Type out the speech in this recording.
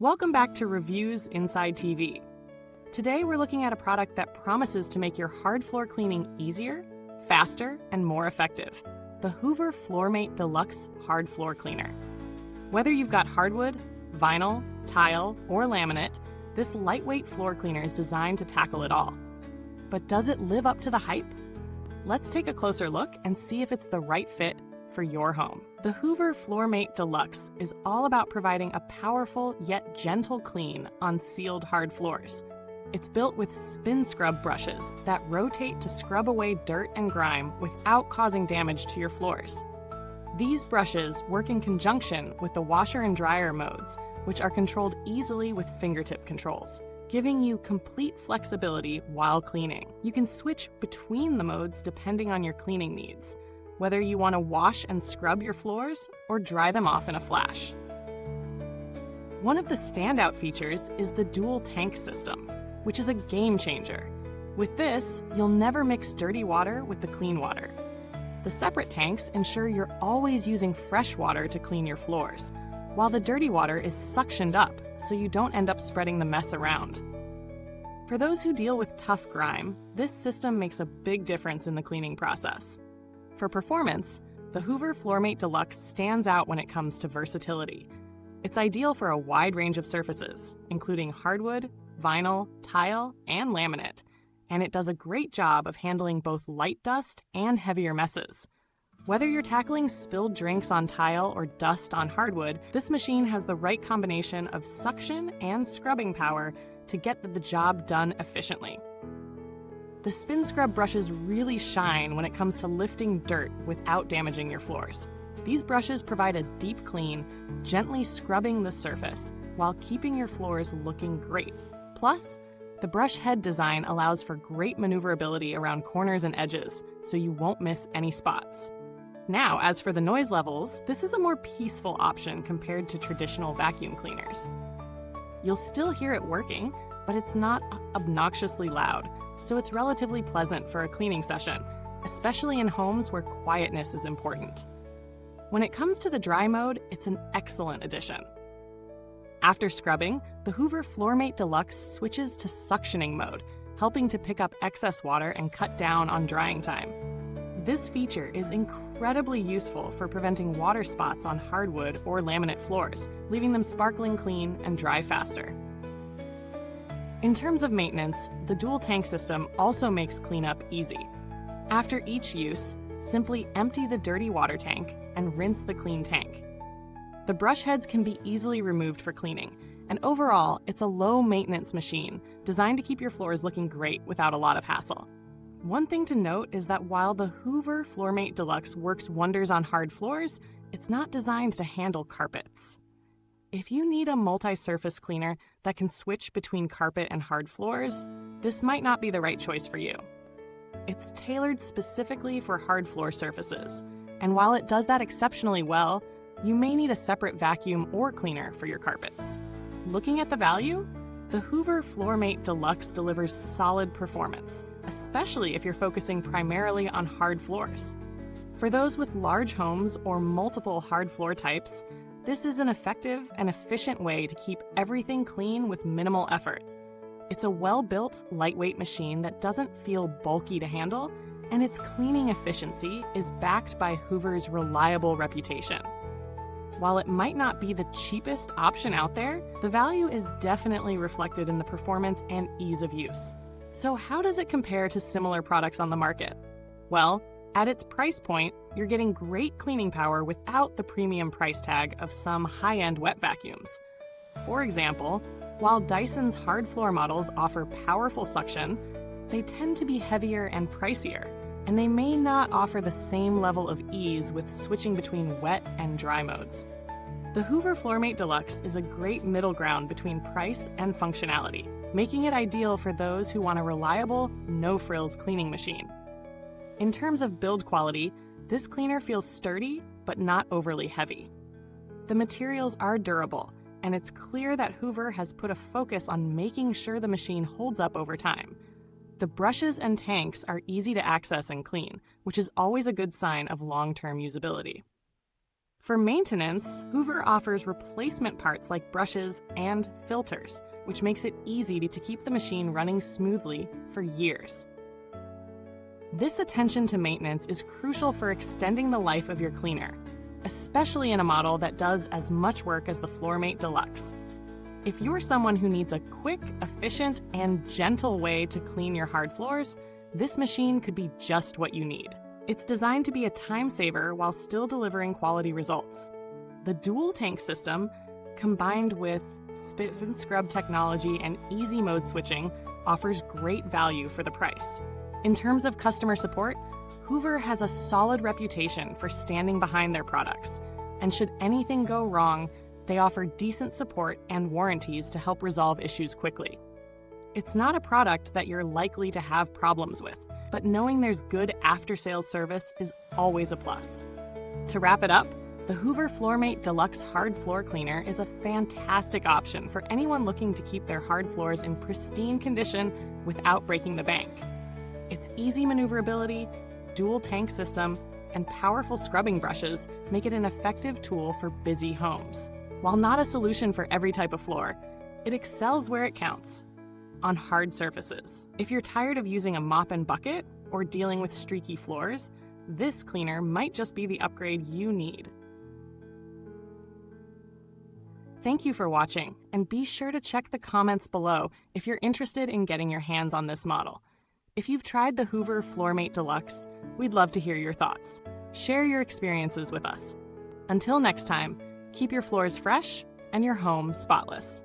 Welcome back to Reviews Inside TV. Today we're looking at a product that promises to make your hard floor cleaning easier, faster, and more effective. The Hoover FloorMate Deluxe Hard Floor Cleaner. Whether you've got hardwood, vinyl, tile, or laminate, this lightweight floor cleaner is designed to tackle it all. But does it live up to the hype? Let's take a closer look and see if it's the right fit for your home. The Hoover FloorMate Deluxe is all about providing a powerful yet gentle clean on sealed hard floors. It's built with SpinScrub brushes that rotate to scrub away dirt and grime without causing damage to your floors. These brushes work in conjunction with the washer and dryer modes, which are controlled easily with fingertip controls, giving you complete flexibility while cleaning. You can switch between the modes depending on your cleaning needs, whether you want to wash and scrub your floors or dry them off in a flash. One of the standout features is the dual tank system, which is a game changer. With this, you'll never mix dirty water with the clean water. The separate tanks ensure you're always using fresh water to clean your floors, while the dirty water is suctioned up so you don't end up spreading the mess around. For those who deal with tough grime, this system makes a big difference in the cleaning process. For performance, the Hoover FloorMate Deluxe stands out when it comes to versatility. It's ideal for a wide range of surfaces, including hardwood, vinyl, tile, and laminate, and it does a great job of handling both light dust and heavier messes. Whether you're tackling spilled drinks on tile or dust on hardwood, this machine has the right combination of suction and scrubbing power to get the job done efficiently. The SpinScrub brushes really shine when it comes to lifting dirt without damaging your floors. These brushes provide a deep clean, gently scrubbing the surface while keeping your floors looking great. Plus, the brush head design allows for great maneuverability around corners and edges, so you won't miss any spots. Now, as for the noise levels, this is a more peaceful option compared to traditional vacuum cleaners. You'll still hear it working, but it's not obnoxiously loud, so it's relatively pleasant for a cleaning session, especially in homes where quietness is important. When it comes to the dry mode, it's an excellent addition. After scrubbing, the Hoover FloorMate Deluxe switches to suctioning mode, helping to pick up excess water and cut down on drying time. This feature is incredibly useful for preventing water spots on hardwood or laminate floors, leaving them sparkling clean and dry faster. In terms of maintenance, the dual tank system also makes cleanup easy. After each use, simply empty the dirty water tank and rinse the clean tank. The brush heads can be easily removed for cleaning, and overall, it's a low-maintenance machine designed to keep your floors looking great without a lot of hassle. One thing to note is that while the Hoover FloorMate Deluxe works wonders on hard floors, it's not designed to handle carpets. If you need a multi-surface cleaner that can switch between carpet and hard floors, this might not be the right choice for you. It's tailored specifically for hard floor surfaces, and while it does that exceptionally well, you may need a separate vacuum or cleaner for your carpets. Looking at the value, the Hoover FloorMate Deluxe delivers solid performance, especially if you're focusing primarily on hard floors. For those with large homes or multiple hard floor types, this is an effective and efficient way to keep everything clean with minimal effort. It's a well-built, lightweight machine that doesn't feel bulky to handle, and its cleaning efficiency is backed by Hoover's reliable reputation. While it might not be the cheapest option out there, the value is definitely reflected in the performance and ease of use. So how does it compare to similar products on the market? Well, at its price point, you're getting great cleaning power without the premium price tag of some high-end wet vacuums. For example, while Dyson's hard floor models offer powerful suction, they tend to be heavier and pricier, and they may not offer the same level of ease with switching between wet and dry modes. The Hoover FloorMate Deluxe is a great middle ground between price and functionality, making it ideal for those who want a reliable, no-frills cleaning machine. In terms of build quality, this cleaner feels sturdy but not overly heavy. The materials are durable, and it's clear that Hoover has put a focus on making sure the machine holds up over time. The brushes and tanks are easy to access and clean, which is always a good sign of long-term usability. For maintenance, Hoover offers replacement parts like brushes and filters, which makes it easy to keep the machine running smoothly for years. This attention to maintenance is crucial for extending the life of your cleaner, especially in a model that does as much work as the FloorMate Deluxe. If you're someone who needs a quick, efficient, and gentle way to clean your hard floors, this machine could be just what you need. It's designed to be a time saver while still delivering quality results. The dual tank system, combined with SpinScrub technology and easy mode switching, offers great value for the price. In terms of customer support, Hoover has a solid reputation for standing behind their products, and should anything go wrong, they offer decent support and warranties to help resolve issues quickly. It's not a product that you're likely to have problems with, but knowing there's good after-sales service is always a plus. To wrap it up, the Hoover FloorMate Deluxe Hard Floor Cleaner is a fantastic option for anyone looking to keep their hard floors in pristine condition without breaking the bank. Its easy maneuverability, dual tank system, and powerful scrubbing brushes make it an effective tool for busy homes. While not a solution for every type of floor, it excels where it counts, on hard surfaces. If you're tired of using a mop and bucket or dealing with streaky floors, this cleaner might just be the upgrade you need. Thank you for watching, and be sure to check the comments below if you're interested in getting your hands on this model. If you've tried the Hoover FloorMate Deluxe, we'd love to hear your thoughts. Share your experiences with us. Until next time, keep your floors fresh and your home spotless.